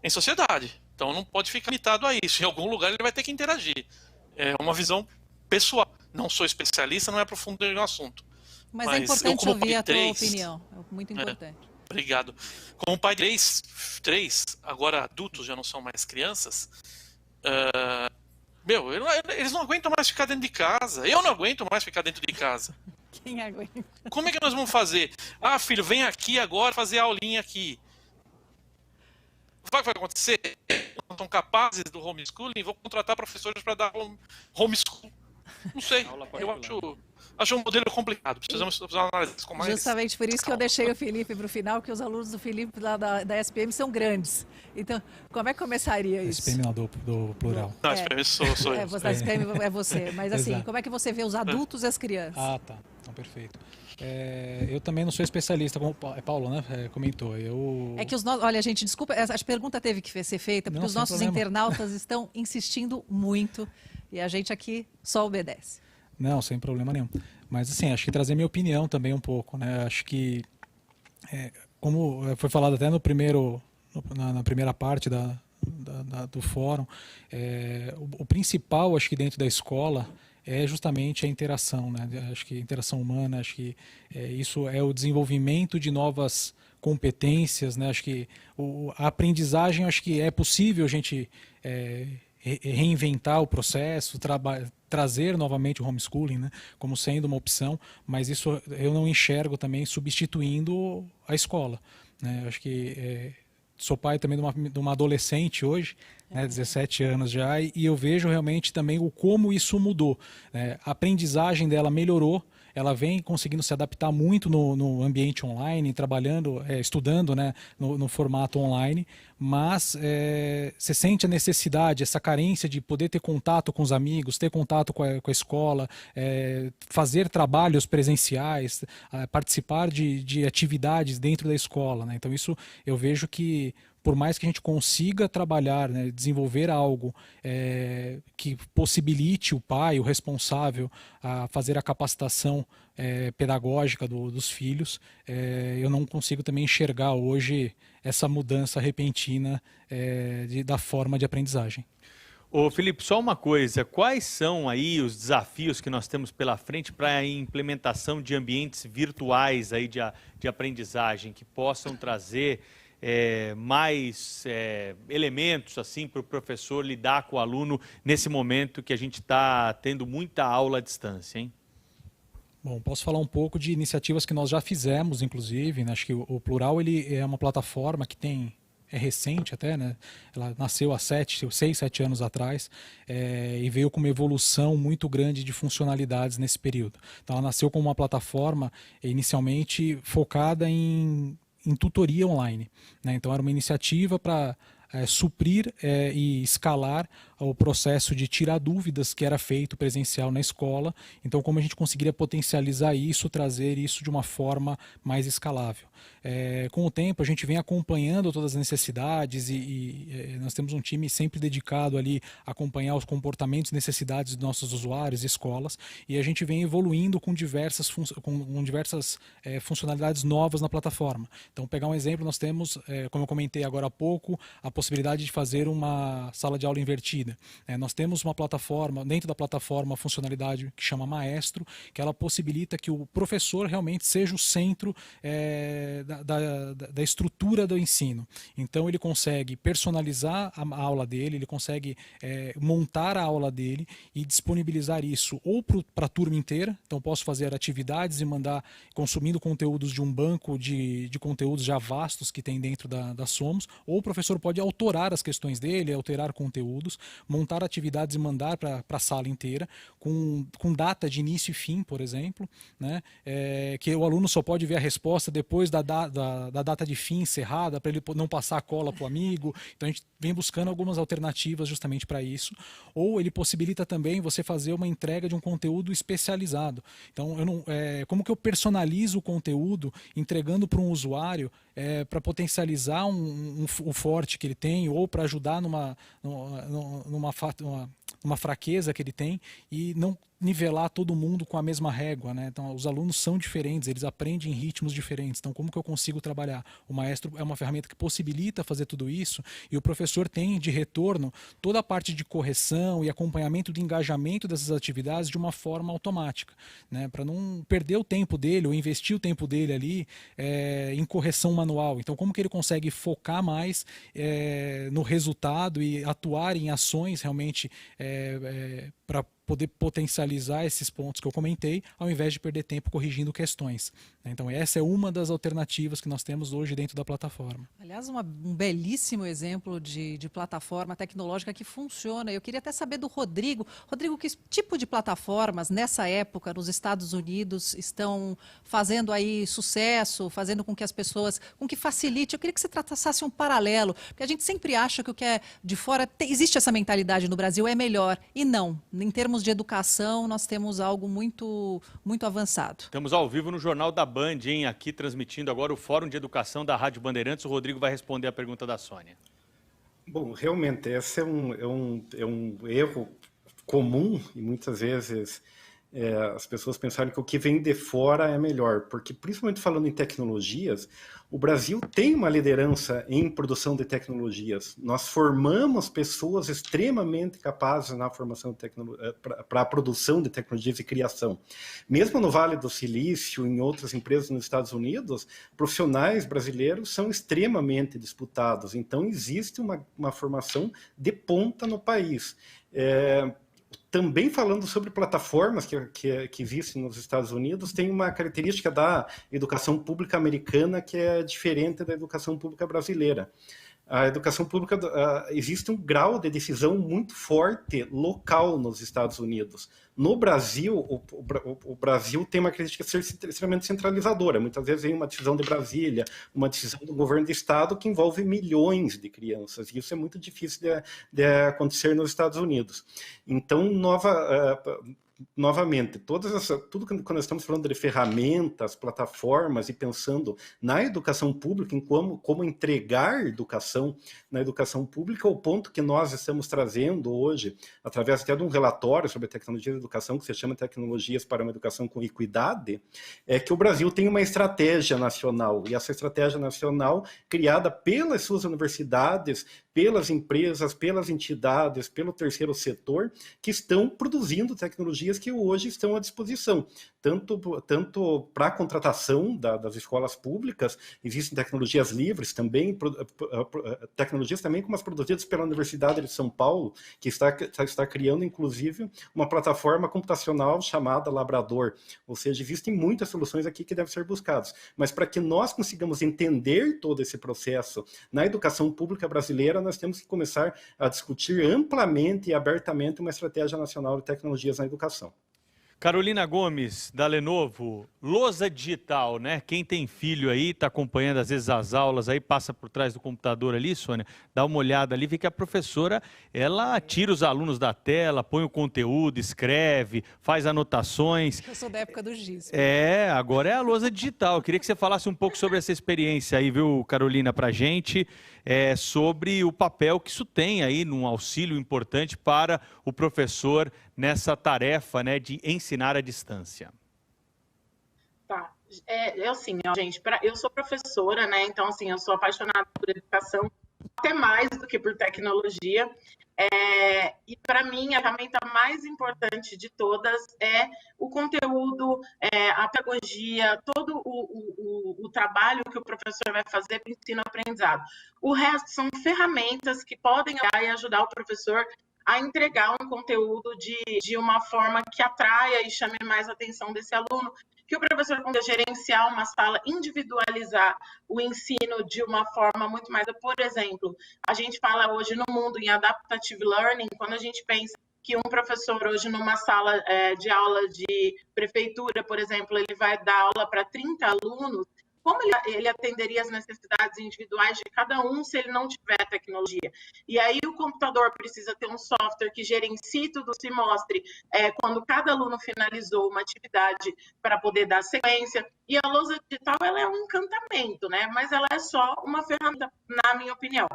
em sociedade. Então não pode ficar limitado a isso. Em algum lugar ele vai ter que interagir. É uma visão pessoal. Não sou especialista, não é profundo no assunto. Mas é importante ouvir a tua opinião. É muito importante. Obrigado. Como pai de três, agora adultos, já não são mais crianças, eles não aguentam mais ficar dentro de casa. Eu não aguento mais ficar dentro de casa. Quem aguenta? Como é que nós vamos fazer? Ah, filho, vem aqui agora fazer a aulinha aqui. Vai acontecer? Não são capazes do homeschooling? Vou contratar professores para dar homeschool. Não sei. Eu acho um modelo complicado. Precisamos fazer uma análise com mais. Justamente por isso que eu deixei o Felipe para o final, porque os alunos do Felipe lá da SPM são grandes. Então, como é que começaria isso? SPM não, do plural. Não, SPM sou eu. Da SPM é você. Mas assim, Exato. como é que você vê os adultos e as crianças? Ah, tá. Então, perfeito. Eu também não sou especialista, como Paulo, né, comentou. É que olha, gente, desculpa, a pergunta teve que ser feita, porque os nossos internautas estão insistindo muito e a gente aqui só obedece. Não, sem problema nenhum. Mas assim, acho que trazer minha opinião também um pouco, né? Acho que, como foi falado até na primeira parte do fórum, o principal, acho que dentro da escola, é justamente a interação, né? Acho que a interação humana, acho que isso é o desenvolvimento de novas competências, né? Acho que a aprendizagem, acho que é possível a gente reinventar o processo, trazer novamente o homeschooling, né, como sendo uma opção, mas isso eu não enxergo também substituindo a escola, né? Acho que sou pai também de uma adolescente hoje, né, 17 anos já, e eu vejo realmente também como isso mudou. A aprendizagem dela melhorou, ela vem conseguindo se adaptar muito no ambiente online, trabalhando, estudando, né, no formato online, mas você sente a necessidade, essa carência de poder ter contato com os amigos, ter contato com a escola, fazer trabalhos presenciais, participar de atividades dentro da escola, né? Então isso eu vejo que por mais que a gente consiga trabalhar, né, desenvolver algo que possibilite o pai, o responsável, a fazer a capacitação pedagógica dos filhos, eu não consigo também enxergar hoje essa mudança repentina da forma de aprendizagem. Ô Felipe, só uma coisa, quais são aí os desafios que nós temos pela frente para a implementação de ambientes virtuais aí de aprendizagem que possam trazer mais elementos assim para o professor lidar com o aluno nesse momento que a gente está tendo muita aula à distância, hein? Bom, posso falar um pouco de iniciativas que nós já fizemos, inclusive, né? Acho que o Plural ele é uma plataforma que é recente até, né? Ela nasceu há 6, 7 anos atrás e veio com uma evolução muito grande de funcionalidades nesse período. Então ela nasceu como uma plataforma inicialmente focada em tutoria online, né? Então era uma iniciativa para suprir e escalar o processo de tirar dúvidas que era feito presencial na escola. Então como a gente conseguiria potencializar isso, trazer isso de uma forma mais escalável. Com o tempo a gente vem acompanhando todas as necessidades e nós temos um time sempre dedicado ali a acompanhar os comportamentos e necessidades dos nossos usuários e escolas, e a gente vem evoluindo com diversas funcionalidades novas na plataforma. Então pegar um exemplo, nós temos, como eu comentei agora há pouco, a possibilidade de fazer uma sala de aula invertida. Nós temos uma plataforma, dentro da plataforma, uma funcionalidade que chama Maestro, que ela possibilita que o professor realmente seja o centro da estrutura do ensino. Então ele consegue personalizar a aula dele, ele consegue montar a aula dele e disponibilizar isso ou para a turma inteira. Então posso fazer atividades e mandar consumindo conteúdos de um banco de conteúdos já vastos que tem dentro da Somos, ou o professor pode autorar as questões dele, alterar conteúdos, montar atividades e mandar para a sala inteira, com data de início e fim, por exemplo, né? Que o aluno só pode ver a resposta depois da data de fim encerrada, para ele não passar a cola para o amigo. Então a gente vem buscando algumas alternativas justamente para isso. Ou ele possibilita também você fazer uma entrega de um conteúdo especializado. Então como que eu personalizo o conteúdo entregando para um usuário para potencializar o forte que ele tem, ou para ajudar numa fraqueza que ele tem, e não nivelar todo mundo com a mesma régua, né? Então os alunos são diferentes, eles aprendem em ritmos diferentes. Então como que eu consigo trabalhar? O Maestro é uma ferramenta que possibilita fazer tudo isso, e o professor tem de retorno toda a parte de correção e acompanhamento de engajamento dessas atividades de uma forma automática, né? Para não perder o tempo dele ou investir o tempo dele ali em correção manual. Então como que ele consegue focar mais no resultado e atuar em ações realmente para poder potencializar esses pontos que eu comentei, ao invés de perder tempo corrigindo questões. Então essa é uma das alternativas que nós temos hoje dentro da plataforma. Aliás, um belíssimo exemplo de plataforma tecnológica que funciona. Eu queria até saber do Rodrigo. Rodrigo, que tipo de plataformas nessa época nos Estados Unidos estão fazendo aí sucesso, fazendo com que as pessoas, com que facilite? Eu queria que você traçasse um paralelo, porque a gente sempre acha que o que é de fora, existe essa mentalidade no Brasil, é melhor, e não. Em termos de educação, nós temos algo muito, muito avançado. Estamos ao vivo no Jornal da Band, hein? Aqui transmitindo agora o Fórum de Educação da Rádio Bandeirantes. O Rodrigo vai responder a pergunta da Sônia. Bom, realmente, esse é um erro comum, e muitas vezes as pessoas pensarem que o que vem de fora é melhor, porque principalmente falando em tecnologias, o Brasil tem uma liderança em produção de tecnologias. Nós formamos pessoas extremamente capazes na formação para a produção de tecnologias e criação. Mesmo no Vale do Silício, em outras empresas nos Estados Unidos, profissionais brasileiros são extremamente disputados. Então existe uma formação de ponta no país. Também falando sobre plataformas que existem nos Estados Unidos, tem uma característica da educação pública americana que é diferente da educação pública brasileira. a educação pública, existe um grau de decisão muito forte local nos Estados Unidos. No Brasil, o Brasil tem uma crítica ser extremamente centralizadora. Muitas vezes vem uma decisão de Brasília, uma decisão do governo de estado que envolve milhões de crianças. E isso é muito difícil de acontecer nos Estados Unidos. Então, novamente, tudo quando nós estamos falando de ferramentas, plataformas e pensando na educação pública, em como entregar educação na educação pública, o ponto que nós estamos trazendo hoje, através até de um relatório sobre a tecnologia da educação, que se chama Tecnologias para uma Educação com Equidade, é que o Brasil tem uma estratégia nacional, e essa estratégia nacional criada pelas suas universidades, pelas empresas, pelas entidades, pelo terceiro setor, que estão produzindo tecnologias que hoje estão à disposição, tanto para a contratação das escolas públicas, existem tecnologias livres também, tecnologias também como as produzidas pela Universidade de São Paulo, que está criando, inclusive, uma plataforma computacional chamada Labrador, ou seja, existem muitas soluções aqui que devem ser buscadas, mas para que nós consigamos entender todo esse processo na educação pública brasileira, nós temos que começar a discutir amplamente e abertamente uma estratégia nacional de tecnologias na educação. Carolina Gomes, da Lenovo, lousa digital, né? Quem tem filho aí, está acompanhando às vezes as aulas aí, passa por trás do computador ali, Sônia, dá uma olhada ali, vê que a professora, ela tira os alunos da tela, põe o conteúdo, escreve, faz anotações. Eu sou da época do GIS. Agora é a lousa digital. Eu queria que você falasse um pouco sobre essa experiência aí, viu, Carolina, pra gente, sobre o papel que isso tem aí num auxílio importante para o professor nessa tarefa, né, de ensinar à distância. Tá. Assim, gente, eu sou professora, né? Então, assim, eu sou apaixonada por educação, até mais do que por tecnologia. E, para mim, a ferramenta mais importante de todas é o conteúdo, a pedagogia, todo o trabalho que o professor vai fazer para o ensino-aprendizado. O resto são ferramentas que podem ajudar o professor a entregar um conteúdo de uma forma que atraia e chame mais a atenção desse aluno, que o professor consiga gerenciar uma sala, individualizar o ensino de uma forma muito mais... Por exemplo, a gente fala hoje no mundo em adaptative learning, quando a gente pensa que um professor hoje numa sala de aula de prefeitura, por exemplo, ele vai dar aula para 30 alunos, como ele atenderia as necessidades individuais de cada um se ele não tiver tecnologia? E aí o computador precisa ter um software que gerencie tudo, se mostre quando cada aluno finalizou uma atividade para poder dar sequência. E a lousa digital, ela é um encantamento, né? Mas ela é só uma ferramenta, na minha opinião.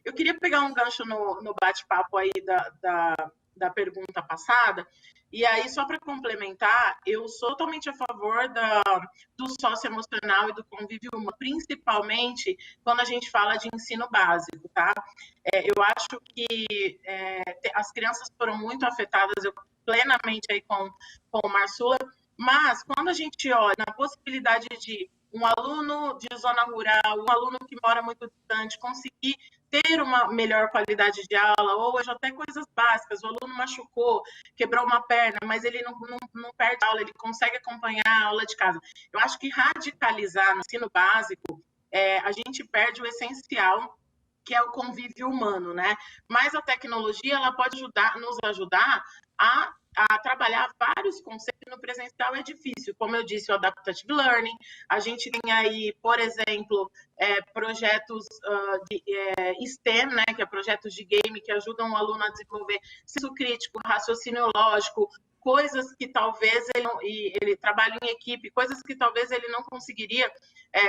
Eu queria pegar um gancho no bate-papo aí da pergunta passada, e aí, só para complementar, eu sou totalmente a favor do socioemocional e do convívio humano, principalmente quando a gente fala de ensino básico, tá? Eu acho que as crianças foram muito afetadas, eu plenamente aí com o Marçula, mas quando a gente olha na possibilidade de um aluno de zona rural, um aluno que mora muito distante, conseguir ter uma melhor qualidade de aula, ou hoje até coisas básicas, o aluno machucou, quebrou uma perna, mas ele não perde a aula, ele consegue acompanhar a aula de casa. Eu acho que radicalizar no ensino básico, a gente perde o essencial, que é o convívio humano, né? Mas a tecnologia, ela pode nos ajudar a trabalhar vários conceitos no presencial. É difícil, como eu disse, o adaptative learning, a gente tem aí, por exemplo, projetos de STEM, né, que é projetos de game que ajudam o aluno a desenvolver senso crítico, raciocínio lógico, coisas que talvez ele trabalha em equipe, coisas que talvez ele não conseguiria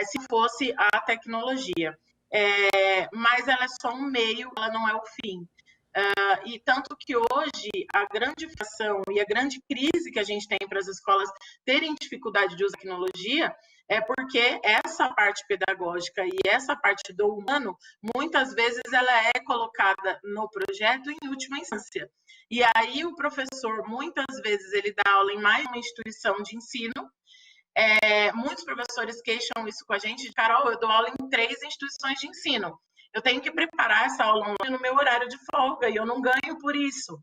se fosse a tecnologia. Mas ela é só um meio, ela não é o fim. E tanto que hoje a grande fração e a grande crise que a gente tem para as escolas terem dificuldade de usar tecnologia é porque essa parte pedagógica e essa parte do humano, muitas vezes ela é colocada no projeto em última instância. E aí o professor, muitas vezes, ele dá aula em mais uma instituição de ensino. Muitos professores queixam isso com a gente, Carol, eu dou aula em 3 instituições de ensino. eu tenho que preparar essa aula online no meu horário de folga, e eu não ganho por isso.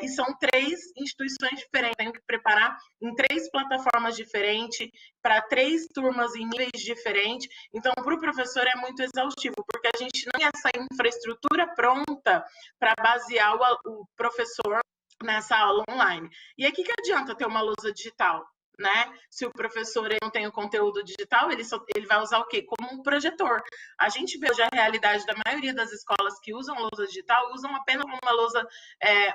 E são 3 instituições diferentes, eu tenho que preparar em 3 plataformas diferentes, para 3 turmas em níveis diferentes. Então, para o professor é muito exaustivo, porque a gente não tem essa infraestrutura pronta para basear o professor nessa aula online. E aí, o que adianta ter uma lousa digital? Né? Se o professor não tem o conteúdo digital, ele vai usar o quê? Como um projetor. A gente vê hoje a realidade da maioria das escolas que usam lousa digital, usam apenas uma lousa,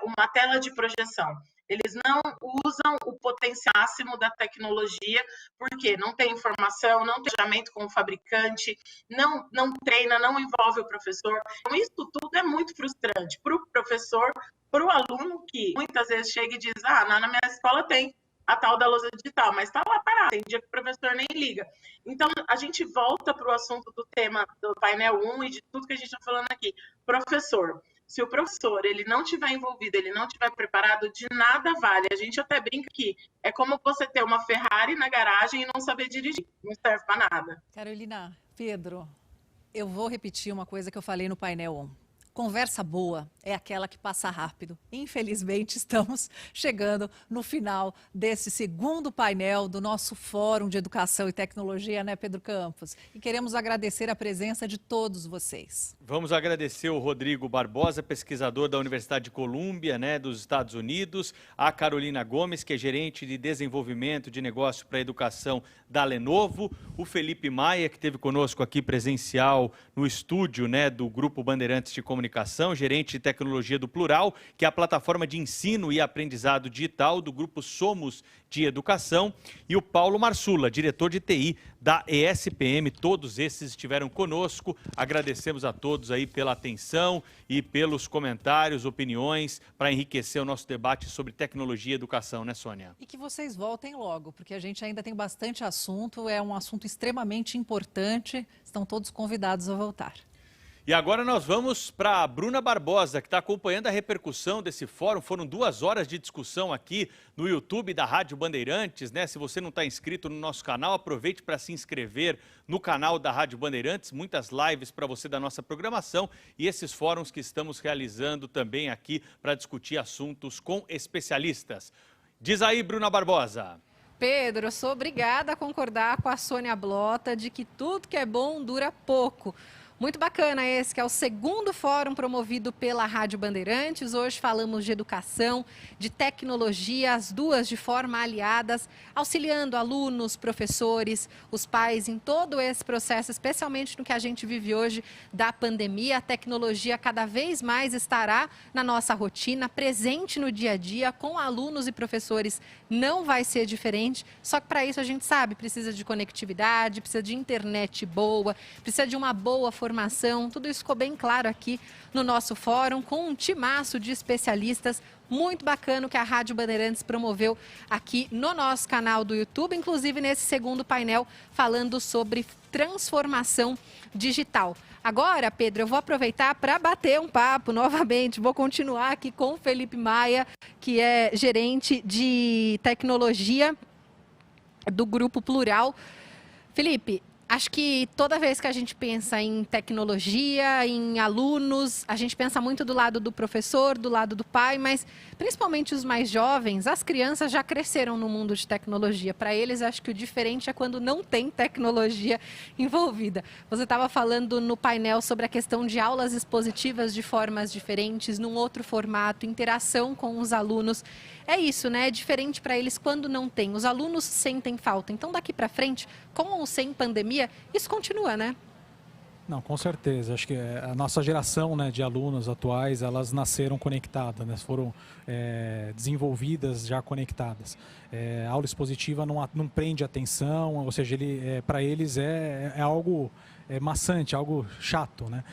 uma tela de projeção. Eles não usam o potencial máximo da tecnologia, porque não tem informação, não tem engajamento com o fabricante, não treina, não envolve o professor. Então, isso tudo é muito frustrante para o professor, para o aluno, que muitas vezes chega e diz, na minha escola tem a tal da lousa digital, mas está lá parada, tem dia que o professor nem liga. Então, a gente volta para o assunto do tema do painel 1 e de tudo que a gente está falando aqui. Professor, se o professor ele não estiver envolvido, ele não estiver preparado, de nada vale. A gente até brinca que é como você ter uma Ferrari na garagem e não saber dirigir, não serve para nada. Carolina, Pedro, eu vou repetir uma coisa que eu falei no painel 1. Conversa boa é aquela que passa rápido. Infelizmente, estamos chegando no final desse segundo painel do nosso Fórum de Educação e Tecnologia, né, Pedro Campos? E queremos agradecer a presença de todos vocês. Vamos agradecer o Rodrigo Barbosa, pesquisador da Universidade de Colômbia, né, dos Estados Unidos, a Carolina Gomes, que é gerente de desenvolvimento de negócio para a educação da Lenovo, o Felipe Maia, que esteve conosco aqui presencial no estúdio, né, do Grupo Bandeirantes de Comunicação, gerente de tecnologia do Plural, que é a plataforma de ensino e aprendizado digital do Grupo Somos de Educação, e o Paulo Marsula, diretor de TI da ESPM. Todos esses estiveram conosco. Agradecemos a todos aí pela atenção e pelos comentários, opiniões, para enriquecer o nosso debate sobre tecnologia e educação, né, Sônia? E que vocês voltem logo, porque a gente ainda tem bastante assunto, é um assunto extremamente importante. Estão todos convidados a voltar. E agora nós vamos para a Bruna Barbosa, que está acompanhando a repercussão desse fórum. Foram 2 horas de discussão aqui no YouTube da Rádio Bandeirantes, né? Se você não está inscrito no nosso canal, aproveite para se inscrever no canal da Rádio Bandeirantes. Muitas lives para você da nossa programação e esses fóruns que estamos realizando também aqui para discutir assuntos com especialistas. Diz aí, Bruna Barbosa. Pedro, eu sou obrigada a concordar com a Sônia Blota de que tudo que é bom dura pouco. Muito bacana esse, que é o segundo fórum promovido pela Rádio Bandeirantes. Hoje falamos de educação, de tecnologia, as duas de forma aliadas, auxiliando alunos, professores, os pais em todo esse processo, especialmente no que a gente vive hoje da pandemia. A tecnologia cada vez mais estará na nossa rotina, presente no dia a dia, com alunos e professores não vai ser diferente. Só que para isso a gente sabe, precisa de conectividade, precisa de internet boa, precisa de uma boa formação. Tudo isso ficou bem claro aqui no nosso fórum, com um timaço de especialistas muito bacana que a Rádio Bandeirantes promoveu aqui no nosso canal do YouTube, inclusive nesse segundo painel falando sobre transformação digital. Agora, Pedro, eu vou aproveitar para bater um papo novamente, vou continuar aqui com o Felipe Maia, que é gerente de tecnologia do Grupo Plural. Felipe, acho que toda vez que a gente pensa em tecnologia, em alunos, a gente pensa muito do lado do professor, do lado do pai, mas principalmente os mais jovens, as crianças já cresceram no mundo de tecnologia. Para eles, acho que o diferente é quando não tem tecnologia envolvida. Você estava falando no painel sobre a questão de aulas expositivas de formas diferentes, num outro formato, interação com os alunos. É isso, né? É diferente para eles quando não tem. Os alunos sentem falta. Então, daqui para frente, com ou sem pandemia, isso continua, né? Não, com certeza. Acho que a nossa geração, né, de alunos atuais, elas nasceram conectadas, né, foram desenvolvidas já conectadas. A aula expositiva não prende atenção, ou seja, para eles é algo maçante, algo chato, né?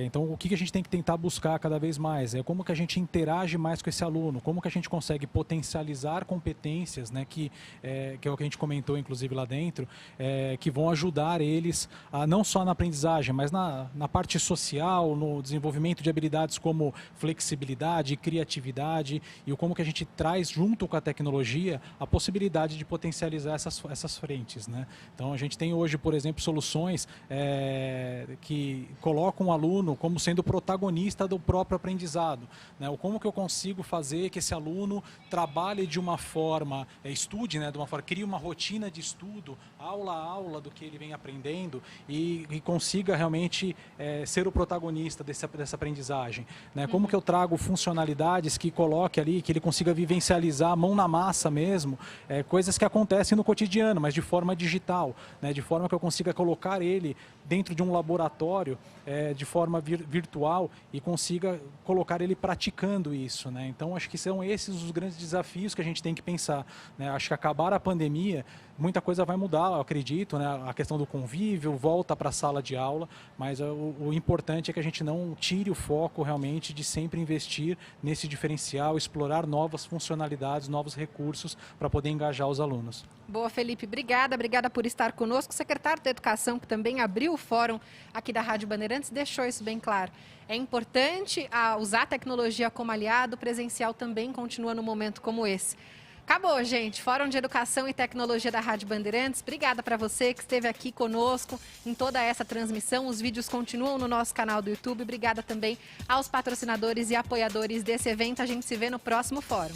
Então, o que a gente tem que tentar buscar cada vez mais é como que a gente interage mais com esse aluno, como que a gente consegue potencializar competências, né, que é o que a gente comentou, inclusive, lá dentro, que vão ajudar eles, não só na aprendizagem, mas na parte social, no desenvolvimento de habilidades como flexibilidade, criatividade, e como que a gente traz, junto com a tecnologia, a possibilidade de potencializar essas frentes, né? Então, a gente tem hoje, por exemplo, soluções que colocam o aluno aluno como sendo protagonista do próprio aprendizado, né? Ou como que eu consigo fazer que esse aluno trabalhe de uma forma, estude, né, de uma forma, crie uma rotina de estudo, aula a aula do que ele vem aprendendo e consiga realmente ser o protagonista dessa aprendizagem, né? Como que eu trago funcionalidades que coloque ali, que ele consiga vivencializar a mão na massa mesmo, coisas que acontecem no cotidiano, mas de forma digital, né? De forma que eu consiga colocar ele dentro de um laboratório de forma virtual e consiga colocar ele praticando isso, né? Então, acho que são esses os grandes desafios que a gente tem que pensar, né? Acho que acabar a pandemia, muita coisa vai mudar, eu acredito, né? A questão do convívio, volta para a sala de aula, mas o importante é que a gente não tire o foco realmente de sempre investir nesse diferencial, explorar novas funcionalidades, novos recursos para poder engajar os alunos. Boa, Felipe. Obrigada por estar conosco. O secretário da Educação, que também abriu o fórum aqui da Rádio Bandeirantes, deixou isso bem claro. É importante usar a tecnologia como aliado, o presencial também continua num momento como esse. Acabou, gente. Fórum de Educação e Tecnologia da Rádio Bandeirantes. Obrigada para você que esteve aqui conosco em toda essa transmissão. Os vídeos continuam no nosso canal do YouTube. Obrigada também aos patrocinadores e apoiadores desse evento. A gente se vê no próximo fórum.